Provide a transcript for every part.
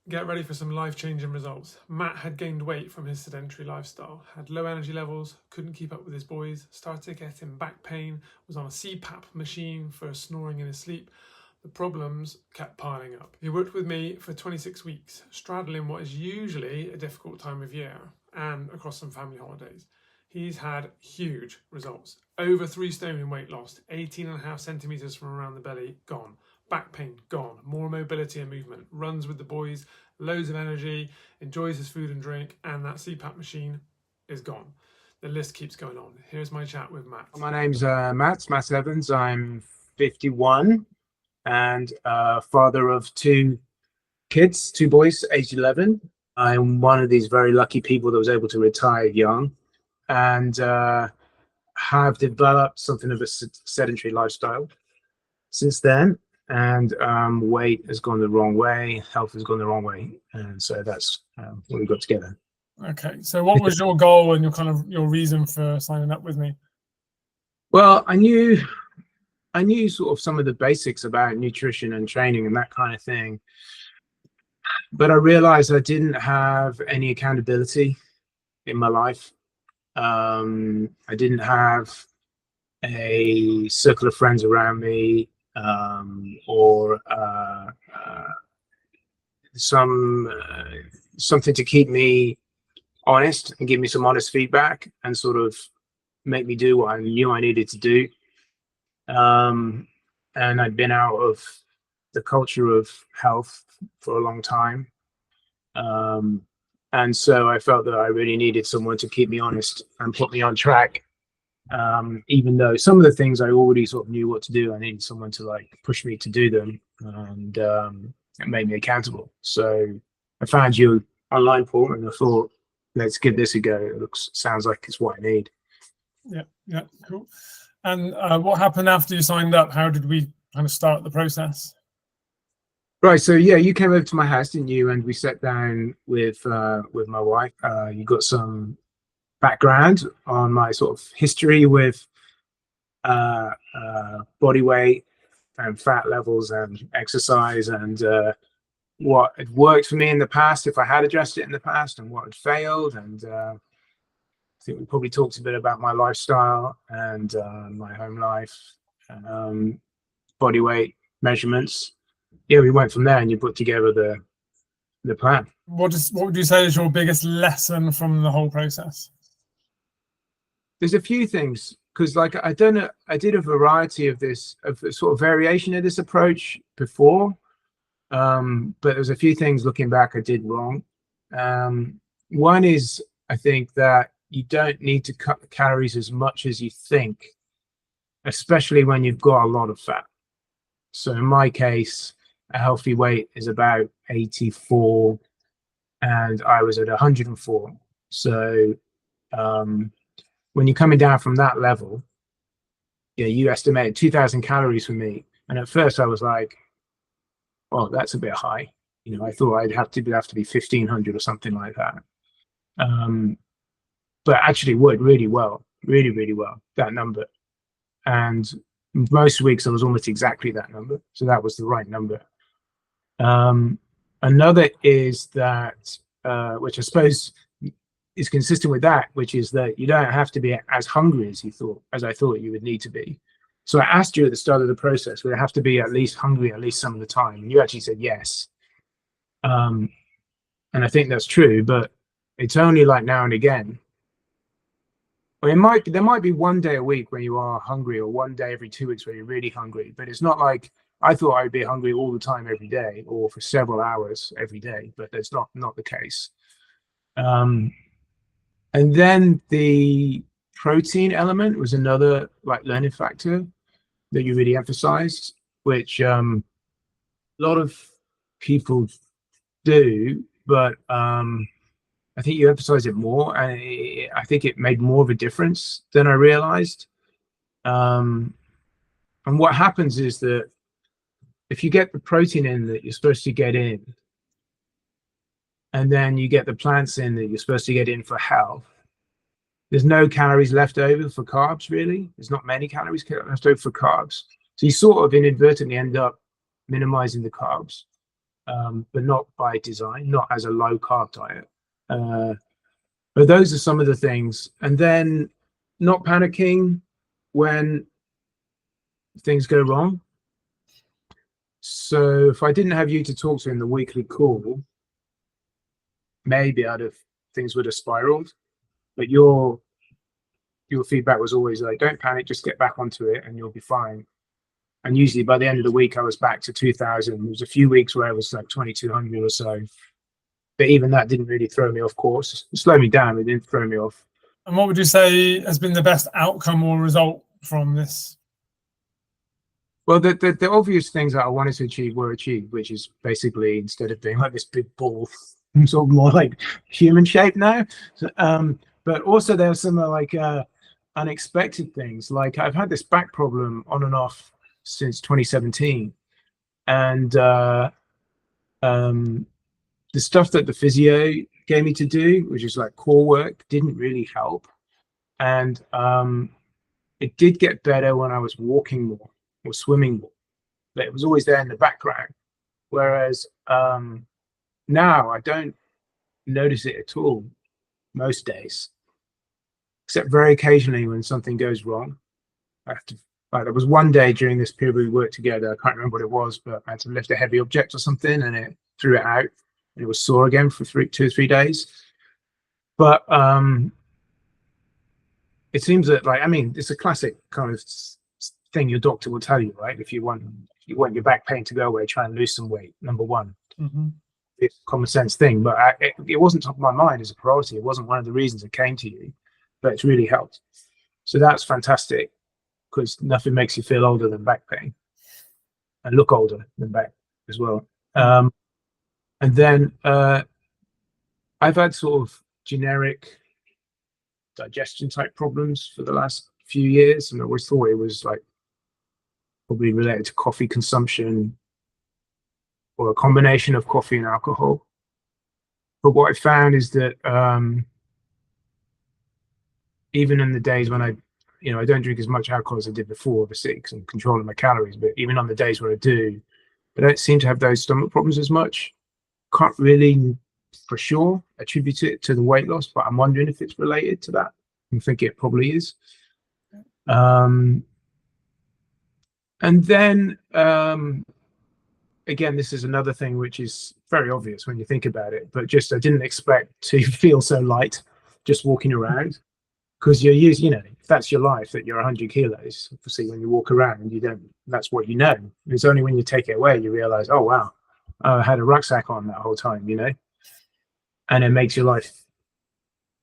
Get ready for some life-changing results. Matt had gained weight from his sedentary lifestyle, had low energy levels, couldn't keep up with his boys, started getting back pain, was on a CPAP machine for snoring in his sleep. The problems kept piling up. He worked with me for 26 weeks, straddling what is usually a difficult time of year and across some family holidays. He's had huge results. Over 3 stone in weight loss, 18.5 centimetres from around the belly, gone. Back pain, gone. More mobility and movement. Runs with the boys, loads of energy, enjoys his food and drink, and that CPAP machine is gone. The list keeps going on. Here's my chat with Matt. My name's Matt Evans. I'm 51 and father of 2 kids, 2 boys, aged 11. I'm one of these very lucky people that was able to retire young and have developed something of a sedentary lifestyle since then. And weight has gone the wrong way, health has gone the wrong way, and so that's what we got together. Okay, so what was your goal and your reason for signing up with me? Well, I knew sort of some of the basics about nutrition and training and that kind of thing, but I realized I didn't have any accountability in my life. I didn't have a circle of friends around me, or something to keep me honest and give me some honest feedback and sort of make me do what I knew I needed to do. And I'd been out of the culture of health for a long time. And so I felt that I really needed someone to keep me honest and put me on track. Even though some of the things I already sort of knew what to do, I needed someone to like push me to do them, and it made me accountable. So I found you online, Paul, and I thought, let's give this a go. It sounds like it's what I need. Yeah, cool. And what happened after you signed up? How did we kind of start the process? Right, so yeah, you came over to my house, didn't you? And we sat down with my wife. You got some background on my sort of history with body weight and fat levels and exercise, and what had worked for me in the past, if I had addressed it in the past, and what had failed. And I think we probably talked a bit about my lifestyle and my home life, body weight measurements. Yeah, we went from there, and you put together the plan. What would you say is your biggest lesson from the whole process? There's a few things, because like I did a variety of sort of variation of this approach before, but there's a few things looking back I did wrong. One is, I think that you don't need to cut the calories as much as you think, especially when you've got a lot of fat. So in my case, a healthy weight is about 84, and I was at 104. So when you're coming down from that level, yeah, you estimated 2,000 calories for me. And at first I was like, oh, that's a bit high. You know, I thought I'd have to be 1,500 or something like that. But actually worked really well, really well, that number. And most weeks I was almost exactly that number. So that was the right number. Another is that, which I suppose is consistent with that, which is that you don't have to be as hungry as I thought you would need to be. So I asked you at the start of the process, would I have to be at least hungry at least some of the time? And you actually said yes. And I think that's true, but it's only like now and again. I mean, there might be one day a week when you are hungry, or one day every 2 weeks where you're really hungry, but it's not like I thought I'd be hungry all the time every day, or for several hours every day, but that's not the case. And then the protein element was another like learning factor that you really emphasized, which a lot of people do, but I think you emphasize it more, and I think it made more of a difference than I realized. And what happens is that if you get the protein in that you're supposed to get in, and then you get the plants in that you're supposed to get in for health, there's no calories left over for carbs, really. There's not many calories left over for carbs. So you sort of inadvertently end up minimizing the carbs. but not by design, not as a low carb diet. But those are some of the things. And then not panicking when things go wrong. So if I didn't have you to talk to in the weekly call, maybe things would have spiraled. But your feedback was always like, don't panic, just get back onto it and you'll be fine. And usually by the end of the week, I was back to 2000. There was a few weeks where I was like 2200 or so. But even that didn't really throw me off course. It slowed me down, it didn't throw me off. And what would you say has been the best outcome or result from this? Well, the obvious things that I wanted to achieve were achieved, which is basically, instead of being like this big ball, I'm sort of more like human shape now. So, but also there are some like unexpected things. Like I've had this back problem on and off since 2017. And the stuff that the physio gave me to do, which is like core work, didn't really help. And it did get better when I was walking more or swimming more, but it was always there in the background. Whereas now I don't notice it at all most days, except very occasionally when something goes wrong. I have to, like, there was one day during this period we worked together, I can't remember what it was, but I had to lift a heavy object or something and it threw it out and it was sore again for 2 or 3 days. But it seems that, like, I mean, it's a classic kind of thing your doctor will tell you, right? If you want your back pain to go away, try and lose some weight, number one. It's a common sense thing, but it wasn't top of my mind as a priority. It wasn't one of the reasons it came to you, but it's really helped. So that's fantastic, because nothing makes you feel older than back pain, and look older than back as well. And then I've had sort of generic digestion type problems for the last few years, and I always thought it was like probably related to coffee consumption or a combination of coffee and alcohol. But what I found is that even in the days when I don't drink as much alcohol as I did before, obviously, because I'm controlling my calories, but even on the days where I do, I don't seem to have those stomach problems as much. Can't really for sure attribute it to the weight loss, but I'm wondering if it's related to that. I think it probably is. And then again, this is another thing which is very obvious when you think about it, but just I didn't expect to feel so light just walking around, because you're used, if that's your life, that you're 100 kilos, obviously when you walk around, you don't, that's what you know. It's only when you take it away you realize, oh wow, I had a rucksack on that whole time, and it makes your life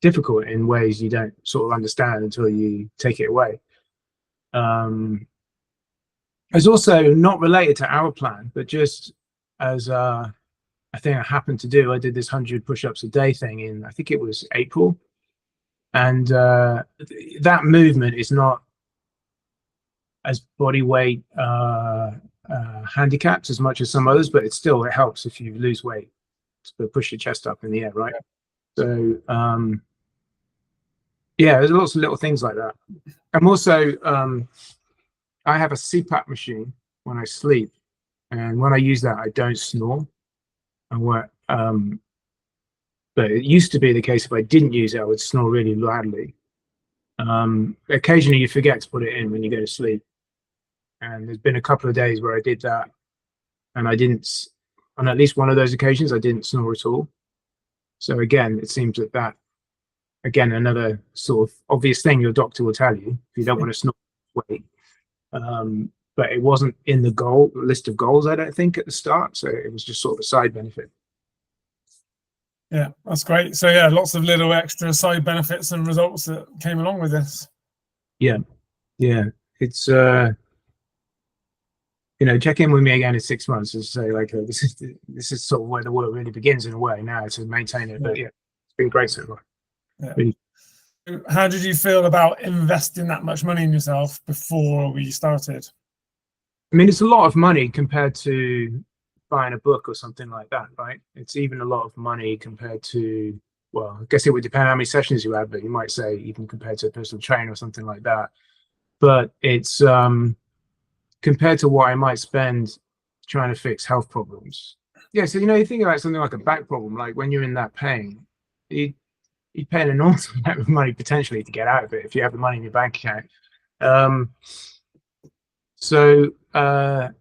difficult in ways you don't sort of understand until you take it away. It's also not related to our plan, but just as a thing I happened to do, I did this 100 push-ups a day thing in, I think it was April. And that movement is not as body weight handicapped as much as some others, but it helps if you lose weight to push your chest up in the air, right? So yeah, there's lots of little things like that. I'm also I have a CPAP machine when I sleep, and when I use that, I don't snore. But it used to be the case if I didn't use it, I would snore really loudly. Occasionally, you forget to put it in when you go to sleep, and there's been a couple of days where I did that, and I didn't. On at least one of those occasions, I didn't snore at all. So again, it seems that again, another sort of obvious thing your doctor will tell you if you don't want to snore, wait. But it wasn't in the list of goals, I don't think, at the start. So it was just sort of a side benefit. Yeah, that's great. So yeah, lots of little extra side benefits and results that came along with this. Yeah, it's check in with me again in 6 months and say like this is sort of where the work really begins in a way now to maintain it. But yeah, it's been great so far. Yeah. Really. How did you feel about investing that much money in yourself before we started? I mean, it's a lot of money compared to buying a book or something like that, right? It's even a lot of money compared to, well, I guess it would depend how many sessions you have, but you might say even compared to a personal trainer or something like that. But it's compared to what I might spend trying to fix health problems, Yeah, so you think about something like a back problem, like when you're in that pain, you pay an enormous amount of money potentially to get out of it if you have the money in your bank account. So I'm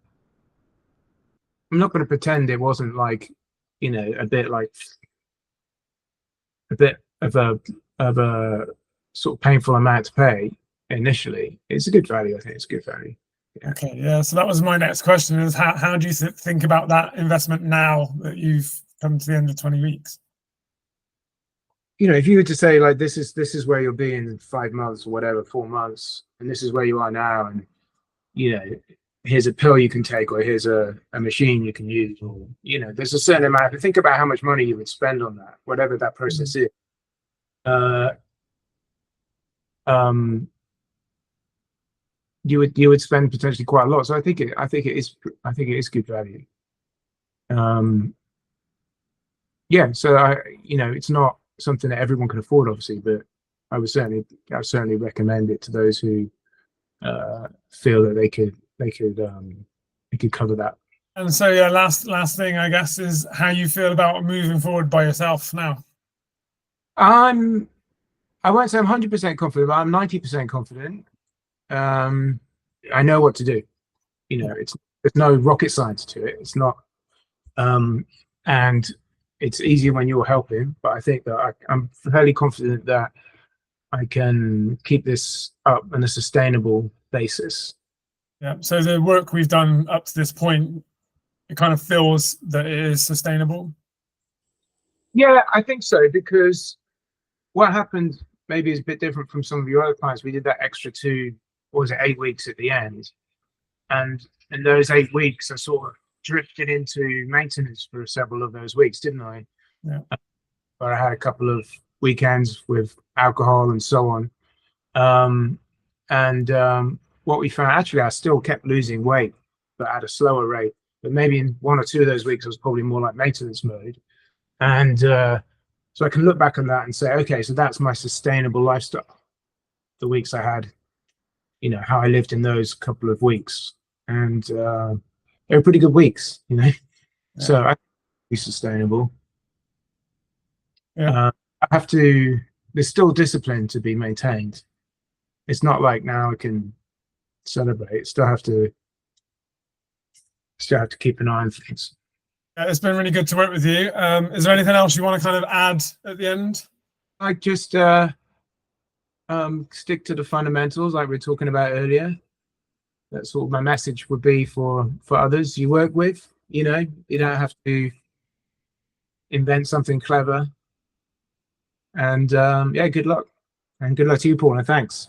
not going to pretend it wasn't like, a bit of a sort of painful amount to pay initially. It's a good value. I think it's a good value. Yeah. Okay, yeah. So that was my next question: is how do you think about that investment now that you've come to the end of 20 weeks? If you were to say like this is where you'll be in 5 months or whatever, 4 months, and this is where you are now, and here's a pill you can take, or here's a machine you can use, or there's a certain amount. Think about how much money you would spend on that, whatever that process is. You would spend potentially quite a lot. So I think it is good value. Yeah. So it's not something that everyone can afford, obviously, but I would certainly recommend it to those who feel that they could cover that. And so yeah, last thing I guess is how you feel about moving forward by yourself now. I won't say I'm 100% confident, but I'm 90% confident. I know what to do. There's no rocket science to it. It's not, and it's easier when you're helping. But I think that I'm fairly confident that I can keep this up on a sustainable basis. Yeah. So the work we've done up to this point, it kind of feels that it is sustainable. Yeah, I think so, because what happened maybe is a bit different from some of your other clients. We did that extra 8 weeks at the end, and in those 8 weeks I sort of drifted into maintenance for several of those weeks, didn't I? Yeah. But I had a couple of weekends with alcohol and so on. What we found, actually, I still kept losing weight, but at a slower rate. But maybe in 1 or 2 of those weeks, I was probably more like maintenance mode. And so I can look back on that and say, okay, so that's my sustainable lifestyle. The weeks I had, how I lived in those couple of weeks. And they were pretty good weeks, Yeah. So I think it's sustainable. Yeah. There's still discipline to be maintained. It's not like now I can celebrate. Still have to keep an eye on things. It's been really good to work with you. Is there anything else you want to kind of add at the end? I just stick to the fundamentals like we were talking about earlier. That's what my message would be for others you work with. You don't have to invent something clever. And yeah, good luck. And good luck to you, Paul, and thanks.